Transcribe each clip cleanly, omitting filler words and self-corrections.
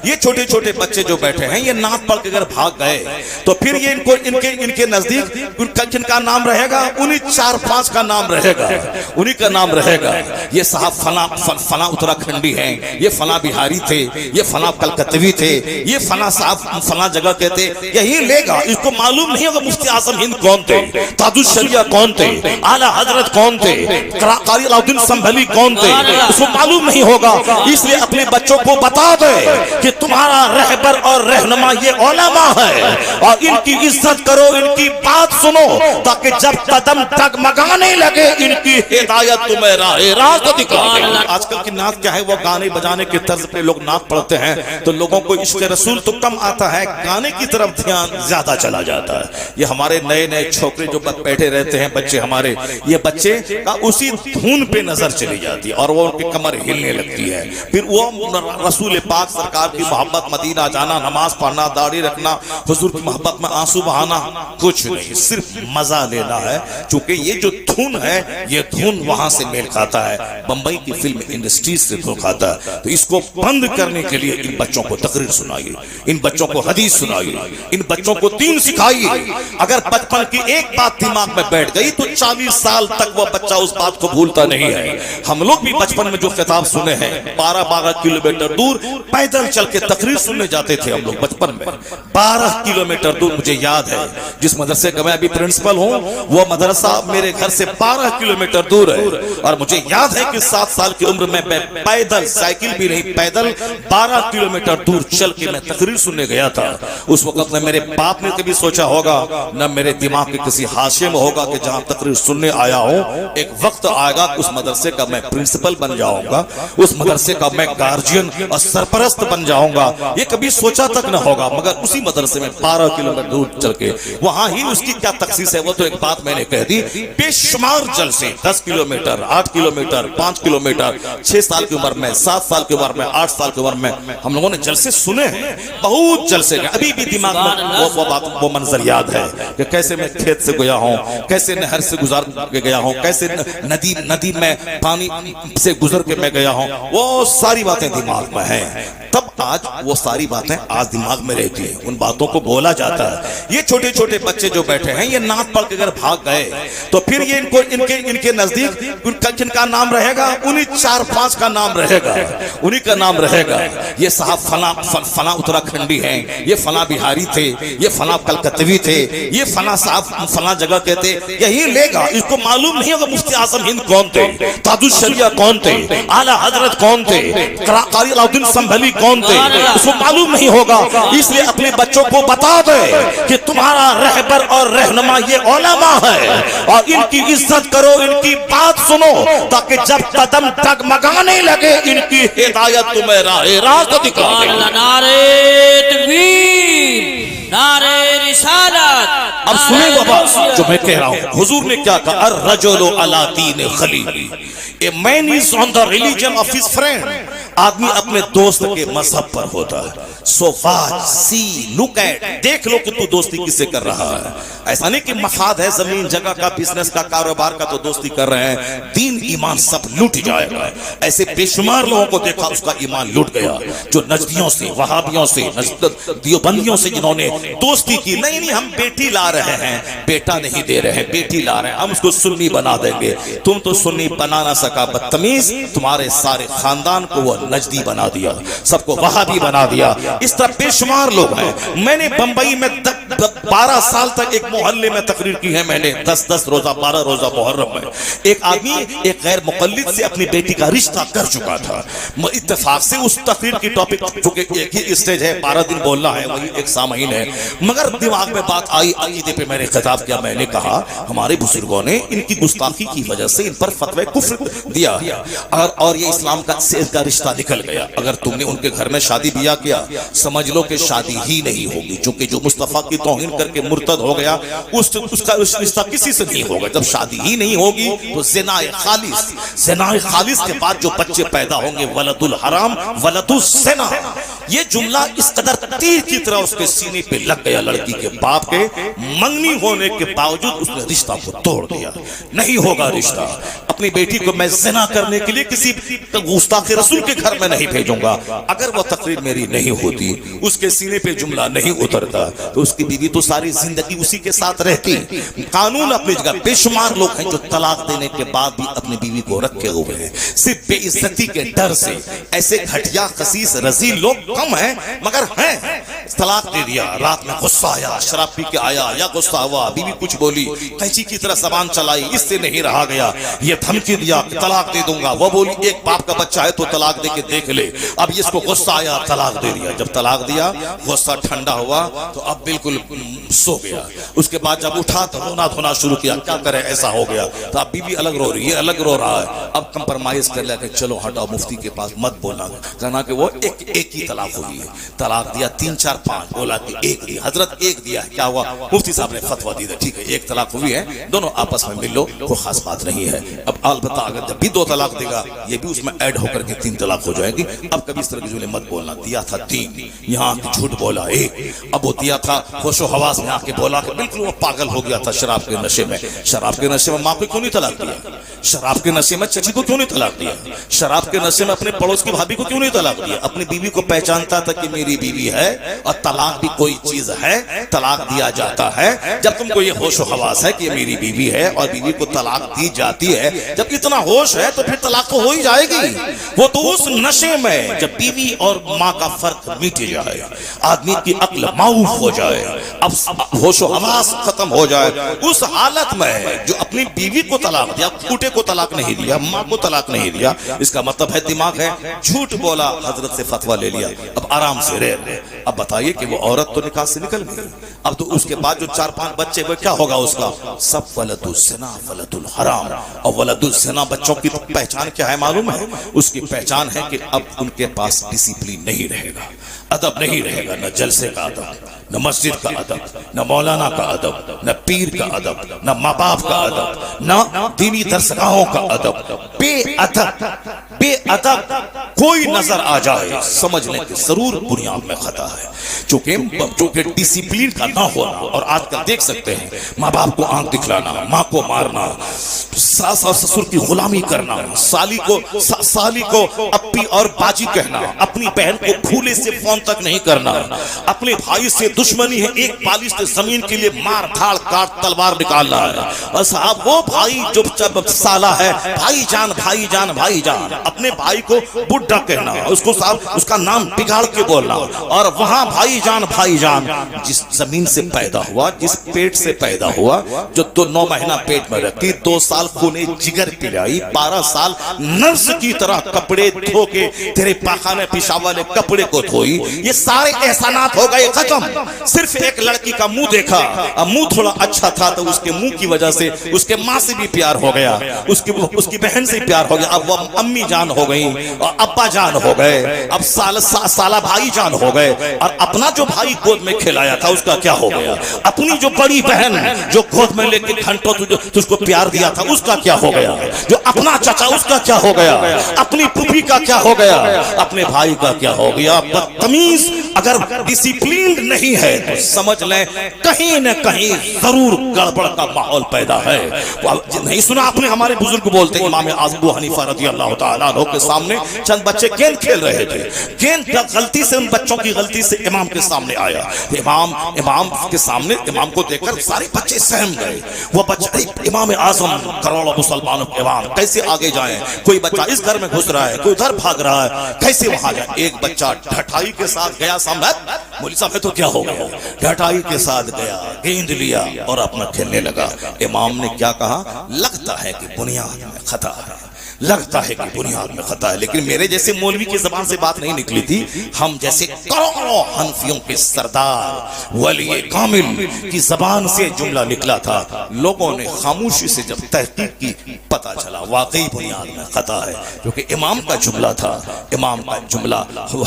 یہ چھوٹے چھوٹے بچے جو بیٹھے ہیں یہ نعت پڑھ کے اگر بھاگ گئے تو پھر یہ ان کے نزدیک جن کا نام رہے گا انہی 4-5 کا نام رہے گا، انہی کا نام رہے گا۔ یہ صاحب فلاں اتراکھنڈی ہیں، یہ فلاں بہاری تھے، یہ فلاں کلکتوی تھے، یہ فلاں صاحب فلاں جگہ کہتے، یہی لے گا۔ اس کو معلوم نہیں ہوگا مفتی اعظم ہند کون تھے، تاج الشریعہ کون تھے، اعلیٰ حضرت کون تھے، قاری علاؤدین سنبھلی کون تھے، اس کو معلوم نہیں ہوگا۔ اس لیے اپنے بچوں کو بتا دے کہ تمہارا رہبر اور رہنما یہ علماء ہے، اور ان کی عزت کرو، ان کی بات سنو، تاکہ جب قدم ڈگمگانے لگے ان کی ہدایت تمہیں راست دکھائے۔ آج کل کی نعت کیا ہے، وہ گانے بجانے کے طرز پہ لوگ نعت پڑھتے ہیں تو لوگوں کو عشق رسول تو کم آتا ہے، گانے کی طرف دھیان زیادہ چلا جاتا ہے۔ یہ ہمارے نئے نئے چھوکرے جو بیٹھے رہتے ہیں بچے ہمارے، یہ بچے کا اسی دھن پہ نظر چلی جاتی ہے اور وہ ان کی کمر ہلنے لگتی ہے۔ پھر وہ رسول پاک سرکار کی محبت، مدینہ جانا، نماز پڑھنا، داڑھی رکھنا، حضور کی محبت میں آنسو بہانا کچھ نہیں، صرف مزہ لینا ہے۔ چونکہ یہ جو دھن ہے یہ دھن وہاں سے میل کھاتا ہے، بمبئی کی فلم انڈسٹریز سے دھن کھاتا ہے۔ تو اس کو بند کرنے کے لیے ان بچوں کو تقریر سنائیے، ان بچوں کو حدیث سنائیے، ان بچوں کو دین سکھائیے۔ اگر بچپن کی ایک بات دماغ میں بیٹھ گئی تو 40 سال تک وہ بچہ اس بات کو بھولتا نہیں ہے۔ ہم لوگ بھی بچپن میں جو خطاب سنے ہیں، 12 کلومیٹر دور پیدل چل کے تقریر سننے جاتے تھے ہم لوگ بچپن میں۔ 12 کلومیٹر دور مجھے یاد ہے، جس مدرسے کا میں ابھی پرنسپل ہوں وہ مدرسہ میرے گھر سے 12 کلومیٹر دور ہے، اور مجھے یاد ہے کہ 7 سال کی عمر میں پیدل، سائیکل بھی نہیں، پیدل 12 کلومیٹر دور چل کے میں تقریر سننے گیا تھا۔ اس وقت نہ میرے باپ نے کبھی سوچا ہوگا، نہ میرے دماغ کے کسی حاشیے میں ہوگا کہ جہاں تقریر سننے آیا ہوں ایک وقت آئے گا اس مدرسے کا میں پرنسپل بن جاؤں گا، اس مدرسے کا میں گارجین اور سرپرست بن جاؤں گا، یہ کبھی سوچا تک نہ ہوگا۔ مگر اسی مدرسے میں 12 کلومیٹر دور چل کے وہاں ہی اس کی کیا تخصیص ہے وہ تو ایک بات میں نے کہہ دی۔ بے شمار جلسے، 10 کلومیٹر، 8 کلومیٹر، 5 کلومیٹر، 6 سال کی عمر میں، 7 سال کی عمر میں، 8 سال کی عمر میں ہم لوگوں نے جلسے سنے ہیں، بہت جلسے گئے۔ ابھی بھی دماغ میں وہ منظر یاد ہے کہ کیسے میں کھیت سے گیا ہوں، کیسے نہر سے گزار کے گیا ہوں، کیسے ندی میں پانی سے گزر کے میں گیا ہوں، وہ ساری باتیں دماغ میں ہیں۔ تب آج وہ ساری باتیں آج دماغ میں رہتی ہیں، ان باتوں کو بولا جاتا ہے۔ یہ چھوٹے چھوٹے بچے جو بیٹھے ہیں یہ نعت پڑھ کے اگر بھاگ گئے تو پھر یہ ان کے نزدیک جن کا نام رہے گا انہی 4-5 کا نام رہے گا، انہی کا نام رہے گا۔ یہ صاحب فلاں اتراکھنڈی ہیں، یہ فلاں بہاری تھے، یہ فلاں کلکتوی تھے، یہ فلاں صاحب فلاں جگہ کہتے، یہی لے گا۔ اس کو معلوم نہیں ہوگا مفتی اعظم ہند کون تھے، تاج الشریعہ کون تھے، اعلیٰ حضرت کون تھے، قاری علاؤدین سنبھلی کون تھے، اس کو معلوم نہیں ہوگا۔ اس لیے اپنے بچوں کو بتا دے کہ تمہارا رہبر اور رہنما یہ علماء ہے، اور ان کی عزت کرو، ان کی بات سنو، تاکہ جب قدم ڈگمگانے لگے ان کی ہدایت تمہیں راست دکھائے۔ نعرہ تکبیر، نعرہ رسالت۔ اب سنیں بابا جو میں کہہ رہا ہوں، حضور نے کیا کہا، الرجل علی دین خلیلہ، a man is on the religion of his friend۔ آدمی اپنے دوست کے مذہب پر ہوتا ہے۔ So watch, see, look at، دیکھ لو کہ تو دوستی کس سے کر رہا ہے۔ ایسا نہیں کہ مفاد ہے زمین جگہ کا، بزنس کا، کاروبار کا تو دوستی کر رہے ہیں، دین ایمان سب لوٹ جائے گا۔ ایسے بے شمار لوگوں کو دیکھا اس کا ایمان لوٹ گیا، جو نجدیوں سے، وہابیوں سے، دیوبندیوں سے جنہوں نے دوستی کی۔ نہیں ہم بیٹی لا رہے ہیں، بیٹا نہیں دے رہے ہیں، بیٹی لا رہے ہیں، ہم اس کو سنی بنا دیں گے۔ تم تو سنی بنا نہ سکا بدتمیز، تمہارے سارے خاندان کو وہ نجدی بنا دیا، سب کو وہابی بنا دیا۔ اس طرح بے شمار لوگ ہیں۔ میں نے بمبئی میں 12 سال تک ایک محلے میں تقریر کی ہے، میں نے 10 روزہ 12 روزہ محرم میں۔ ایک آدمی ایک غیر مقلد سے اپنی بیٹی کا رشتہ کر چکا تھا، اتفاق سے اس تقریر کی ٹاپک چونکہ ایک ہی اسٹیج ہے، 12 دن بولنا ہے، وہی ایک سامعین ہے، مگر دماغ میں بات آئی، عقیدے پہ میں نے خطاب کیا۔ میں نے کہا ہمارے بزرگوں نے ان کی گستاخی کی وجہ سے ان پر فتوی کفر دیا، اور یہ اسلام کا سے ان کا رشتہ نکل گیا۔ اگر تم نے ان کے گھر میں شادی بیاہ کیا سمجھ لو کہ شادی ہی نہیں ہوگی، چونکہ جو مصطفیٰ کی توہین کر کے مرتد ہو گیا اس کا رشتہ کسی سے نہیں ہوگا۔ جب شادی ہی نہیں ہوگی تو زنا خالص کے بعد جو بچے پیدا ہوں گے ولد الحرام ولد الزنا، یہ جملہ اس قدر تیر کی طرح اس کے سینے پہ لگ گیا لڑکی کے باپ کے، منگنی ہونے کے باوجود اس نے رشتہ کو توڑ دیا، نہیں ہوگا رشتہ، اپنی بیٹی کو میں زنا کرنے کے لیے کسی گستاخ رسول کے گھر میں نہیں بھیجوں گا۔ اگر وہ تقریر میری نہیں ہوتی، اس کے سینے پہ جملہ نہیں اترتا، تو اس کی بیوی تو ساری زندگی اسی کے ساتھ رہتی۔ قانون اپنی جگہ، بے شمار لوگ ہیں جو طلاق دینے کے بعد بھی اپنی بیوی کو رکھے ہوئے ہیں، صرف بے عزتی کے ڈر سے۔ ایسے گھٹیا خسیس رذیل لوگ کم ہیں، مگر ہیں۔ طلاق دے دیا، رات میں غصہ آیا، شراب پی کے آیا یا غصہ ہوا، بیوی کچھ بولی، قینچی کی طرح زبان چلائی، اس سے نہیں رہا گیا، یہ دھمکی دیا کہ طلاق دے دوں گا، وہ بولی ایک باپ کا بچہ ہے تو طلاق دے کے دیکھ لے، اب اس کو غصہ آیا، طلاق دے دیا۔ جب طلاق دیا، غصہ ٹھنڈا ہوا تو اب بالکل سو گیا۔ اس کے بعد جب اٹھا تو رونا دھونا شروع کیا، کیا کرے ایسا ہو گیا، تو اب بیوی الگ رو رہی ہے، الگ رو رہا ہے۔ اب کمپرمائز کر لیا کہ چلو ہٹاؤ، مفتی کے پاس مت بولنا، کہنا کہ وہ ایک ہی طلاق ہوئی ہے۔ طلاق دیا 3 4 5، بولا کہ ایک دی، حضرت ایک دیا ہے، کیا ہوا؟ مفتی صاحب نے فتویٰ دی تھا، ٹھیک ہے ایک طلاق ہوئی ہے، دونوں آپس میں مل لو، کوئی خاص بات نہیں ہے۔ اب البتہ اگر جب بھی 2 طلاق دے گا، یہ بھی اس میں ایڈ ہو کر کے 3 طلاق ہو جائے گی۔ اب کبھی اس طرح کی جملے مت بولنا، دیا تھا 3، یہاں جھوٹ بولا 1۔ اب وہ دیا تھا ہوش و حواس میں آ کے بولا کہ بالکل وہ پاگل ہو گیا تھا شراب کے نشے میں۔ شراب کے نشے میں ماں کو کیوں نہیں طلاق دیا؟ شراب کے نشے میں چچی کو کیوں نہیں طلاق دیا؟ شراب کے نشے میں اپنے پڑوس کی بھابھی کو کیوں نہیں طلاق دیا؟ اپنی بیوی کو پہچانتا تھا کہ میری بیوی ہے، اور طلاق بھی کوئی چیز ہے، طلاق دیا جاتا ہے جب تم کو یہ ہوش و حواس ہے کہ یہ میری بیوی ہے، اور بیوی کو طلاق دی جاتی ہے۔ جب اتنا ہوش ہے تو پھر طلاق تو ہو ہی جائے گی۔ وہ تو اس نشے میں جب بیوی اور ماں کا فرق مٹ جائے، آدمی کی عقل معاف ہو جائے، اب ہوش و حواس ختم ہو جائے، اس حالت میں جو اپنی بیوی کو طلاق دیا، کوٹے کو طلاق نہیں دیا، ماں کو طلاق نہیں دیا، اس کا مطلب ہے دماغ ہے، جھوٹ بولا، حضرت سے فتویٰ لے لیا، اب آرام سے رہ۔ اب بتائیے کہ وہ عورت تو نکاح سے نکل گئی، اب تو اس کے بعد جو 4 5 بچے وہ کیا ہوگا اس کا؟ سب ولد الزنا ولد الحرام۔ اور ولد الزنا بچوں کی پہچان کیا ہے معلوم ہے؟ اس کی پہچان ہے کہ اب ان کے پاس ڈسپلین نہیں رہے گا، ادب نہیں رہے گا، نہ جلسے کا ادب، نہ مسجد کا ادب، نہ مولانا کا ادب، نہ پیر کا ادب، نہ ماں باپ کا ادب، نہ دینی درسگاہوں کا ادب۔ بے ادب کوئی نظر آ جائے، سمجھ لیں کہ ضرور بنیاد میں خطا ہے۔ چونکہ ڈسپلین کا نہ ہونا، اور آج کل دیکھ سکتے ہیں ماں باپ کو آنکھ دکھلانا، ماں کو مارنا، ساس اور سسر کی غلامی کرنا، سالی کو اپی اور باجی کہنا، اپنی بہن کو پھولے سے فون تک نہیں کرنا، اپنے بھائی سے دشمنی ہے، ایک بالشت زمین کے لیے مار دھاڑ کاٹ تلوار نکالنا ہے۔ اور صاحب وہ بھائی جو سالہ ہے، بھائی جان بھائی جان بھائی جان، اپنے بھائی کو بڈھا کہنا، اس کو صاحب اس کا نام بگاڑ کے بولنا، اور وہاں بھائی جان جس زمین سے پیدا ہوا، جس پیٹ سے پیدا ہوا، جو 9 مہینہ پیٹ میں رکھی، 2 سال خونے جگر پلائی، 12 سال نرس کی طرح کپڑے دھو کے تیرے پاخانے پیشاب والے کپڑے کو دھوئی، یہ سارے احسانات ہو گئے ختم۔ صرف ایک لڑکی کا منہ دیکھا، منہ تھوڑا اچھا تھا تو اس کے منہ کی وجہ سے اس کے ماں سے بھی پیار ہو گیا، اس کی بہن سے پیار ہو گیا، اب وہ امی جان ہو گئی اور ابا جان ہو گئے، اب سالہ بھائی جان ہو گئے، اور اپنا جو بھائی گود میں کھلایا تھا اس کا کیا ہو گیا؟ اپنی جو بڑی بہن جو گود میں لے کے گھنٹوں تجھ کو پیار دیا تھا اس کا کیا ہو گیا؟ جو اپنا چچا اس کا کیا ہو گیا؟ اپنی پھوپھی کا کیا ہو گیا؟ اپنے بھائی کا کیا ہو گیا؟ بدتمیز اگر ڈسپلینڈ نہیں ہے تو سمجھ لیں کہیں نہ کہیں ضرور گڑبڑ کا ماحول پیدا ہے۔ نہیں سنا آپ نے ہمارے بزرگ بولتے ہیں، امام اعظم ابو حنیفہ رضی اللہ تعالیٰ عنہ کے سامنے چند بچے گیند کھیل رہے تھے، گیند غلطی سے ان بچوں کی غلطی سے امام کے سامنے آیا، امام کے سامنے، امام کو دیکھ کر سارے بچے سہم گئے، وہ بچہ امام اعظم کروڑوں مسلمانوں کے امام کیسے آگے جائیں؟ کوئی بچہ اس گھر میں گھس رہا ہے، کوئی ادھر بھاگ رہا ہے، کیسے وہاں جائے؟ ایک بچہ ڈھٹائی کے ساتھ گیا سامنے، مولوی صاحب تو کیا ہو گیا؟ ڈھٹائی کے ساتھ گیا، گیند لیا اور اپنا کھیلنے لگا۔ امام نے کیا کہا؟ لگتا ہے کہ بنیاد میں خطا ہے، لگتا ہے کہ بنیاد میں خطا ہے، لیکن میرے جیسے مولوی کی زبان سے بات نہیں نکلی تھی، ہم جیسے کروڑوں حنفیوں کے سردار ولی کامل کی زبان سے جملہ نکلا تھا۔ لوگوں نے خاموشی سے جب تحقیق کی، پتہ چلا واقعی بنیاد میں خطا ہے، کیونکہ امام کا جملہ تھا، امام کا جملہ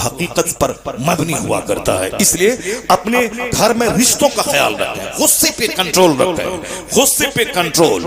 حقیقت پر مبنی ہوا کرتا ہے۔ اس لیے اپنے گھر میں رشتوں کا خیال رکھیں، غصے پہ کنٹرول رکھیں، غصے پہ کنٹرول۔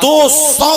200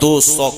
200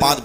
5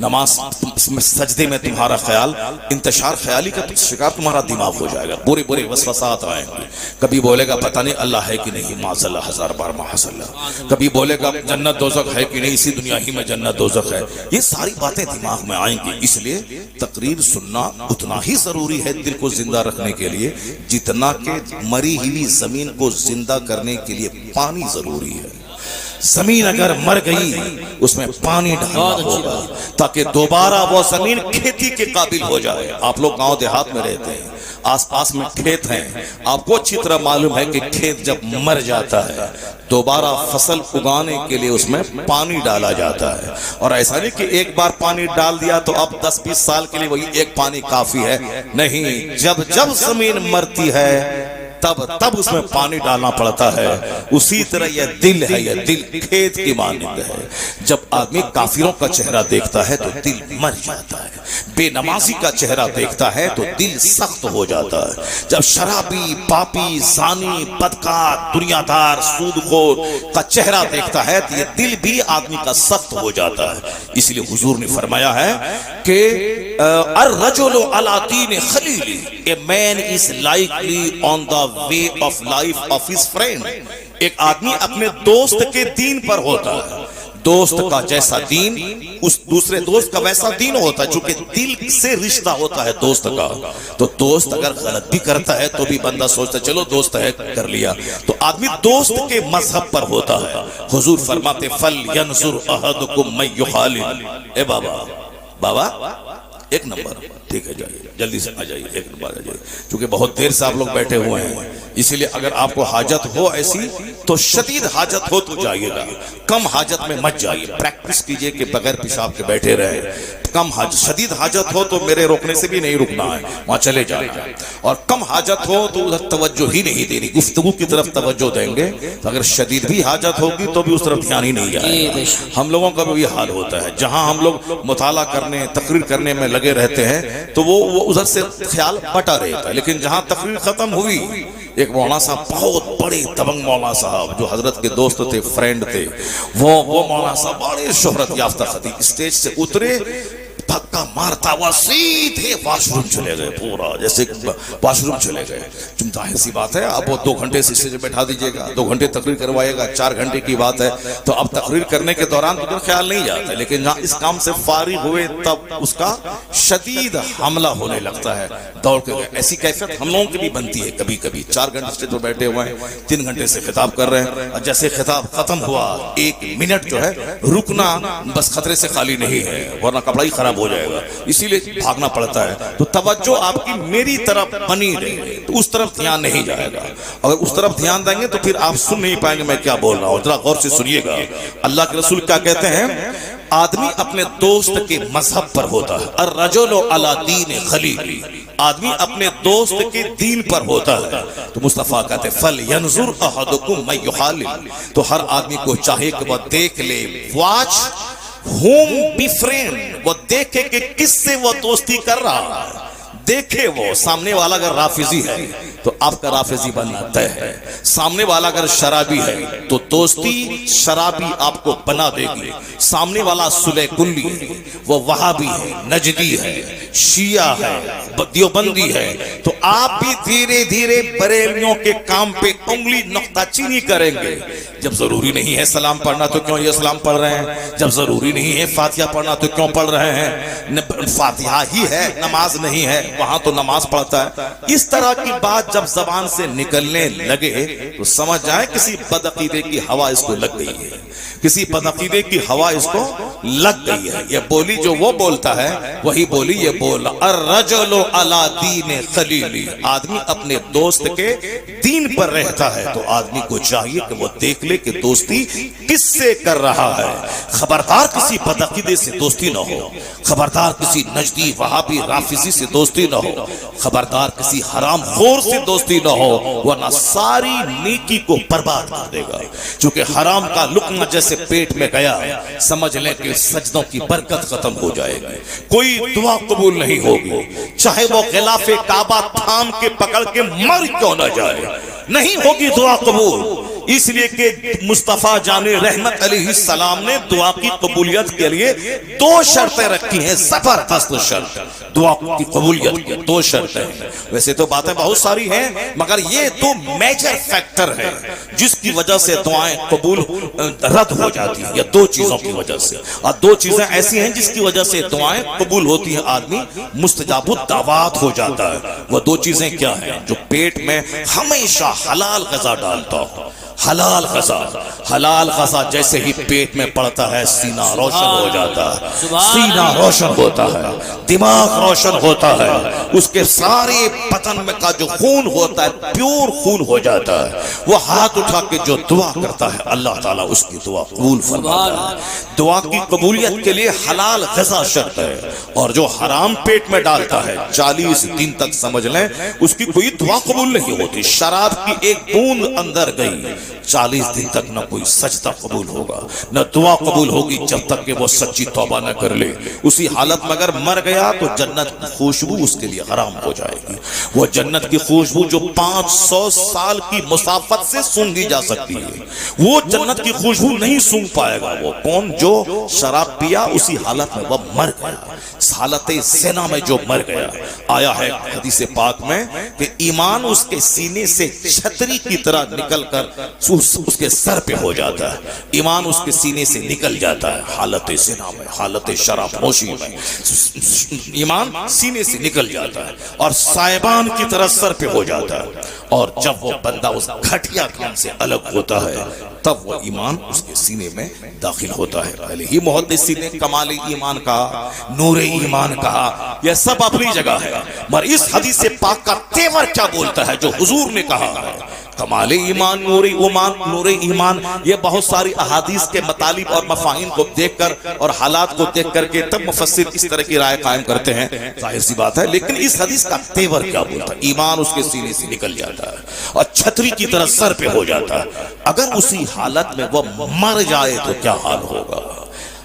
نماز میں سجدے میں تمہارا خیال انتشار خیالی کا شکار تمہارا دماغ ہو جائے گا، برے برے وسوسات آئیں گے، کبھی بولے گا پتہ نہیں اللہ ہے کہ نہیں، معاذ اللہ، ہزار بار معاذ اللہ، کبھی بولے گا جنت دوزخ ہے کہ نہیں، اسی دنیا ہی میں جنت دوزخ ہے، یہ ساری باتیں دماغ میں آئیں گی۔ اس لیے تقریر سننا اتنا ہی ضروری ہے دل کو زندہ رکھنے کے لیے جتنا کہ مری ہوئی زمین کو زندہ کرنے کے لیے پانی ضروری ہے۔ زمین اگر مر گئی اس میں پانی ڈالنا ہوگا تاکہ دوبارہ وہ زمین کھیتی کے قابل ہو جائے۔ آپ لوگ گاؤں دیہات میں رہتے ہیں، آس پاس میں کھیت ہیں، آپ کو اچھی طرح معلوم ہے کہ کھیت جب مر جاتا ہے دوبارہ فصل اگانے کے لیے اس میں پانی ڈالا جاتا ہے، اور ایسا نہیں کہ ایک بار پانی ڈال دیا تو اب 10-20 سال کے لیے وہی ایک پانی کافی ہے، نہیں، جب جب زمین مرتی ہے تب اس میں پانی ڈالنا پڑتا ہے۔ اسی طرح یہ دل ہے، یہ دل کھیت کی مانند ہے، جب آدمی کافروں کا چہرہ دیکھتا ہے تو دل مر جاتا ہے، بے نمازی کا چہرہ دیکھتا ہے تو دل سخت ہو جاتا ہے، جب شرابی، پاپی، زانی، بدکار، دنیا دار، سودخور کا چہرہ دیکھتا ہے تو یہ دل بھی آدمی کا سخت ہو جاتا ہے۔ اس لیے حضور نے فرمایا ہے کہ الرجل علی دین خلیلی، a man is likely on the way of life of his friend، ایک آدمی اپنے دوست کے دین پر ہوتا ہے، دوست کا جیسا دین اس دوسرے دوست کا ویسا دین ہوتا ہے، چونکہ دل سے رشتہ ہوتا ہے دوست کا، تو دوست اگر غلط بھی کرتا ہے تو بھی بندہ سوچتا ہے چلو دوست ہے کر لیا، تو آدمی دوست کے مذہب پر ہوتا ہے۔ حضور فرماتے فَلْيَنْظُرْ أَحَدُكُمْ مَن يُخَالِلُ، اے بابا ایک نمبر، ٹھیک ہے جائیے، جلدی سے آ جائیے، ایک نمبر آ جائیے، چونکہ بہت دیر سے آپ لوگ بیٹھے ہوئے ہیں، اسی لیے اگر آپ کو حاجت ہو ایسی تو شدید حاجت ہو تو جائیے گا، کم حاجت میں مت جائیے، پریکٹس کیجئے کہ بغیر پیشاب کے بیٹھے رہے، کم حاجت، شدید حاجت ہو تو میرے روکنے سے بھی نہیں رکنا ہے، وہاں چلے جانا ہے، اور کم حاجت ہو تو ادھر توجہ ہی نہیں دینی، گفتگو کی طرف توجہ دیں گے، تو اگر شدید بھی حاجت ہوگی تو بھی اس طرف دھیان ہی نہیں جائے گا۔ ہم لوگوں کا بھی یہ حال ہوتا ہے، جہاں ہم لوگ مطالعہ کرنے، تقریر کرنے میں لگے رہتے ہیں تو وہ ادھر سے خیال بٹا رہتا ہے، لیکن جہاں تقریر ختم ہوئی، ایک مولانا صاحب، بہت بڑے دبنگ مولانا صاحب جو حضرت کے دوست تھے، فرینڈ تھے، وہ مولانا صاحب بڑے شہرت یافتہ خطیب، اسٹیج سے اترے، دھکا مارتا ہوا سیدھے واش روم چلے گئے، پورا جیسے واش روم چلے گئے۔ ظاہر سی بات ہے، اب وہ 2 گھنٹے سے اسٹیج پہ بیٹھا دیجیے گا، 2 گھنٹے تقریر کروائے گا، 4 گھنٹے کی بات ہے، تو اب تقریر کرنے کے دوران تو خیال نہیں جاتا، لیکن جہاں اس کام سے فارغ ہوئے تب اس کا شدید حملہ ہونے لگتا ہے، دوڑ کے گئے۔ ایسی کیفیت ہم لوگوں کی بھی بنتی ہے کبھی کبھی، 4 گھنٹے اسٹیج پہ بیٹھے ہوئے ہیں، 3 گھنٹے سے خطاب کر رہے ہیں، اور جیسے خطاب ختم ہوا 1 منٹ جو ہے رکنا بس خطرے سے خالی نہیں ہے، ورنہ کپڑا ہی خراب ہو جائے گا، اسی لیے بھاگنا پڑتا ہے۔ تو توجہ آپ کی میری طرف بنی رہے تو اس طرف دھیان نہیں جائے گا، اگر اس طرف دھیان دیں گے تو پھر آپ سن نہیں پائیں گے میں کیا بول رہا ہوں۔ ذرا غور سے سنیے گا، اللہ کے رسول کیا کہتے ہیں، آدمی اپنے دوست کے مذہب پر ہوتا ہے، الرجل علی دین خلیلی، آدمی اپنے دوست کے دین پر ہوتا ہے، تو مصطفیٰ کہتے ہیں فَلْيَنْظُرْ أَحَدُكُمْ مَن يُخَالِلُ، تو ہر آدمی کو چاہے کہ وہ دیکھ لے، واچ whom befriend، وہ دیکھے کہ کس سے وہ دوستی کر رہا ہے، دیکھے وہ سامنے والا اگر رافضی ہے تو آپ کا رافضی بننا طے ہے، سامنے والا اگر شرابی ہے تو دوستی شرابی آپ کو بنا دے گی، سامنے والا صلح کلی ہے، وہ وہابی ہے، نجدی ہے، شیعہ ہے، دیوبندی ہے، تو آپ بھی دھیرے دھیرے بریلیوں کے کام پہ انگلی نقطہ چینی کریں گے۔ جب ضروری نہیں ہے سلام پڑھنا تو کیوں یہ سلام پڑھ رہے ہیں، جب ضروری نہیں ہے فاتحہ پڑھنا تو کیوں پڑھ رہے ہیں، فاتحہ ہی ہے نماز نہیں ہے، وہاں تو نماز پڑھتا ہے۔ اس طرح کی بات جب زبان سے نکلنے لگے تو سمجھ جائیں کسی بدعقیدے کی ہوا اس کو لگ گئی ہے، کسی بدعقیدے کی ہوا اس کو لگ گئی ہے، یہ بولی جو وہ بولتا ہے وہی بولی یہ بولا، الرجل علی دین خلیلی، آدمی اپنے دوست کے دین پر رہتا ہے تو آدمی کو چاہیے کہ وہ دیکھ لے کہ دوستی کس سے کر رہا ہے، خبردار کسی بدعقیدے سے دوستی نہ ہو، خبردار کسی نجدی وہابی رافضی سے دوستی نہ ہو، خبردار کسی حرام خور سے دوستی نہ ہو، ورنہ ساری نیکی کو برباد کر دے گا، چونکہ حرام کا لقمہ جیسے پیٹ میں گیا سمجھ لیں کہ سجدوں کی برکت ختم ہو جائے گی، کوئی دعا قبول نہیں ہوگی، چاہے وہ غلاف کعبہ تھام کے پکڑ کے مر کیوں نہ جائے، نہیں ہوگی دعا قبول۔ اس لیے کہ مصطفیٰ جان رحمت علیہ السلام نے دعا کی قبولیت کے لیے 2 شرطیں رکھی ہیں، زبردست شرط، دعا کی قبولیت کی 2 شرطیں ہیں۔ ویسے تو باتیں بہت ساری ہیں مگر یہ 2 میجر فیکٹر ہیں جس کی وجہ سے دعائیں قبول رد ہو جاتی ہیں، یا 2 چیزوں کی وجہ سے، اور 2 چیزیں ایسی ہیں جس کی وجہ سے دعائیں قبول ہوتی ہیں، آدمی مستجاب الدعوات ہو جاتا ہے۔ وہ 2 چیزیں کیا ہیں؟ جو پیٹ میں ہمیشہ حلال غذا ڈالتا ہو، حلال غذا، حلال غذا جیسے ہی پیٹ میں پڑتا ہے سینہ روشن ہو جاتا ہے، سینہ روشن ہوتا ہے، دماغ روشن ہوتا ہے، اس کے سارے بدن میں کا جو خون ہوتا ہے پیور خون ہو جاتا ہے۔ وہ ہاتھ اٹھا کے جو دعا کرتا ہے اللہ تعالیٰ اس کی دعا قبول فرماتا ہے۔ دعا کی قبولیت کے لیے حلال غذا شرط ہے، اور جو حرام پیٹ میں ڈالتا ہے 40 دن تک سمجھ لیں اس کی کوئی دعا قبول نہیں ہوتی۔ شراب کی ایک بوند اندر گئی 40 دن تک نہ کوئی سجدہ قبول ہوگا، نہ دعا قبول ہوگی جب تک کہ وہ سچی توبہ نہ کر لے۔ اسی حالت میں اگر مر گیا تو جنت کی خوشبو اس کے لیے حرام ہو جائے گی۔ وہ جنت کی خوشبو جو 500 سال کی مسافت سے سونگھی جا سکتی ہے، وہ جنت کی خوشبو نہیں سونگ پائے گا۔ وہ کون؟ جو شراب پیا اسی حالت میں وہ مر گیا، اس حالت زنا میں جو مر گیا۔ آیا ہے حدیث پاک میں کہ ایمان اس کے سینے سے چھتری کی طرح نکل کر اس کے سر پہ ہو جاتا ہے، ایمان اس کے سینے سے نکل جاتا ہے حالت زنا میں، حالت شراب نوشی میں، ایمان سینے سے نکل جاتا ہے اور سائبان کی طرح سر پہ ہو جاتا ہے۔ اور جب وہ بندہ اس گھٹیا کام سے الگ ہوتا ہے تب وہ ایمان اس کے سینے میں داخل ہوتا ہے۔ پہلے ہی محدثین نے کمال ایمان کہا، نور ایمان کہا، یہ سب اپنی جگہ ہے، مگر اس حدیث پاک کا تیور کیا بولتا ہے جو حضور نے کہا ہے؟ کمال ایمان، نور ایمان، نور ایمان، یہ بہت ساری احادیث کے مطالب اور مفاہیم کو دیکھ کر اور حالات کو دیکھ کر کے تب مفسر اس طرح کی رائے قائم کرتے ہیں، ظاہر سی بات ہے۔ لیکن اس حدیث کا تیور کیا بولتا ہے؟ ایمان اس کے سینے سے نکل جاتا ہے اور چھتری کی طرح سر پہ ہو جاتا ہے۔ اگر اسی حالت میں وہ مر جائے تو کیا حال ہوگا؟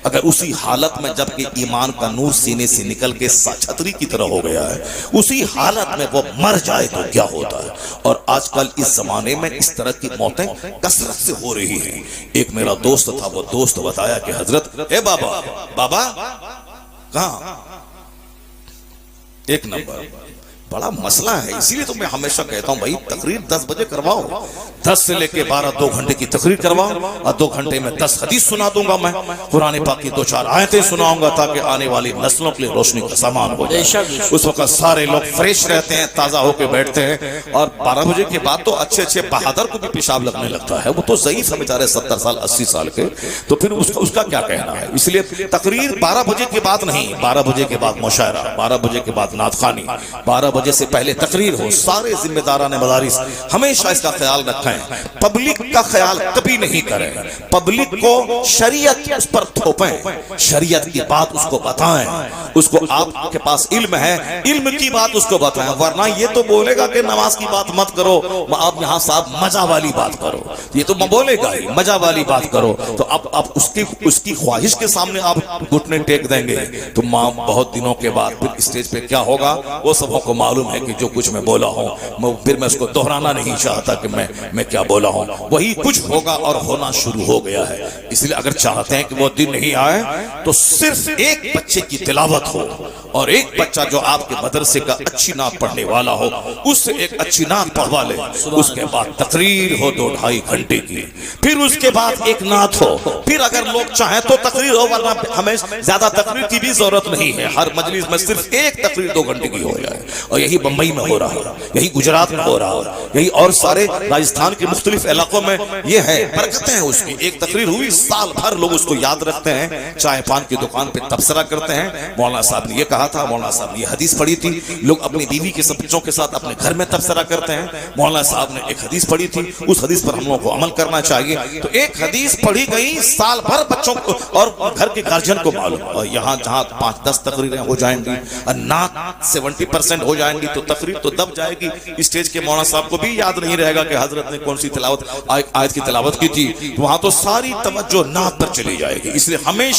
اگر اسی حالت میں جبکہ ایمان کا نور سینے سے نکل کے چھتری کی طرح ہو گیا ہے، اسی حالت میں وہ مر جائے تو کیا ہوتا ہے؟ اور آج کل اس زمانے میں اس طرح کی موتیں کثرت سے ہو رہی ہیں۔ ایک میرا دوست تھا، وہ دوست بتایا کہ حضرت اے بابا، بابا کہاں؟ 1 نمبر بڑا مسئلہ ہے، اسی لیے تو میں ہمیشہ کہتا ہوں بھائی تقریر 10 بجے کرواؤ، 10 سے لے کے 12 2 گھنٹے کی تقریر کرواؤ، اور 2 گھنٹے میں 10 حدیث سنا دوں گا، میں قرآن پاک کی 2-4 آیتیں سناؤں گا تاکہ آنے والی نسلوں کے لیے روشنی کا سامان ہو جائے۔ اس وقت سارے لوگ فریش رہتے ہیں، تازہ ہو کے بیٹھتے ہیں، اور 12 بجے کے بعد تو اچھے بہادر کو بھی پیشاب لگنے لگتا ہے، وہ تو ضعیف ہے بیچارے 70 سال 80 سال کے، تو پھر اس کا کیا کہنا ہے؟ اس لیے تقریر 12 بجے کے بعد نہیں، 12 بجے کے بعد مشاعرہ، 12 بجے کے بعد نعت خوانی، 12 بجے سے پہلے تقریر ہو۔ سارے ذمہ داران مدارس ہمیشہ اس کا خیال رکھیں، پبلک کا خیال کبھی نہیں کریں، پبلک کو شریعت اس پر تھوپیں، شریعت کی بات اس کو بتائیں، اس کو آپ کے پاس علم ہے، علم کی بات اس کو بتائیں، ورنہ یہ تو بولے گا کہ نماز کی بات مت کرو، آپ یہاں صاحب مزہ والی بات کرو، یہ تو بولے گا ہی مزہ والی بات کرو، تو اب اس کی خواہش کے سامنے آپ گھٹنے ٹیک دیں گے تو ماں بہت دنوں کے بعد پھر اسٹیج پہ کیا ہوگا وہ سبوں کو معلوم ہے کہ جو کچھ میں بولا ہوں پھر میں اس کو دہرانا نہیں چاہتا کہ میں کیا بولا ہوں، وہی کچھ ہوگا اور ہونا شروع ہو گیا ہے۔ اس لیے اگر چاہتے ہیں کہ وہ دن نہیں آئے تو صرف ایک بچے کی تلاوت ہو، اور ایک بچہ جو آپ کے مدرسے کا اچھی نعت پڑھنے والا ہو اس سے ایک اچھی نعت پڑھوا لے، اس کے بعد تقریر ہو 2-2.5 گھنٹے کی، پھر اس کے بعد ایک نعت ہو، پھر اگر لوگ چاہیں تو تقریر ہو، ورنہ ہمیں زیادہ تقریر کی بھی ضرورت نہیں ہے، ہر مجلس میں صرف ایک تقریر 2 گھنٹے کی ہو جائے۔ اور یہی بمبئی میں ہو رہا ہے، یہی گجرات میں ہو رہا ہے، یہی اور سارے راجستھان کے مختلف علاقوں میں یہ ہے، برکتیں ہیں اس کی۔ ایک تقریر ہوئی سال بھر لوگ اس کو یاد رکھتے ہیں، چائے پان کی دکان پہ تبصرہ کرتے ہیں، مولانا صاحب نے یہ کہا تھا، مولانا صاحب نے یہ حدیث پڑھی تھی، لوگ اپنی بیوی کے سب بچوں کے ساتھ اپنے گھر میں تبصرہ کرتے ہیں، مولانا صاحب نے ایک حدیث پڑھی تھی، اس حدیث پر ہم لوگوں کو عمل کرنا چاہیے۔ تو ایک حدیث پڑھی گئی سال بھر بچوں کو اور گھر کے گارجین کو معلوم، اور یہاں جہاں 5-10 تقریریں ہو جائیں گی اور نعت 70% ہو جائیں گی تو تقریر تو دب جائے گی، اسٹیج کے مولانا صاحب کو بھی یاد نہیں رہے گا کہ حضرت نے کون سی تلاوت آیت کی تلاوت کی تھی، وہاں تو ساری توجہ نعت پر چلی جائے گی۔ اس لیے ہمیشہ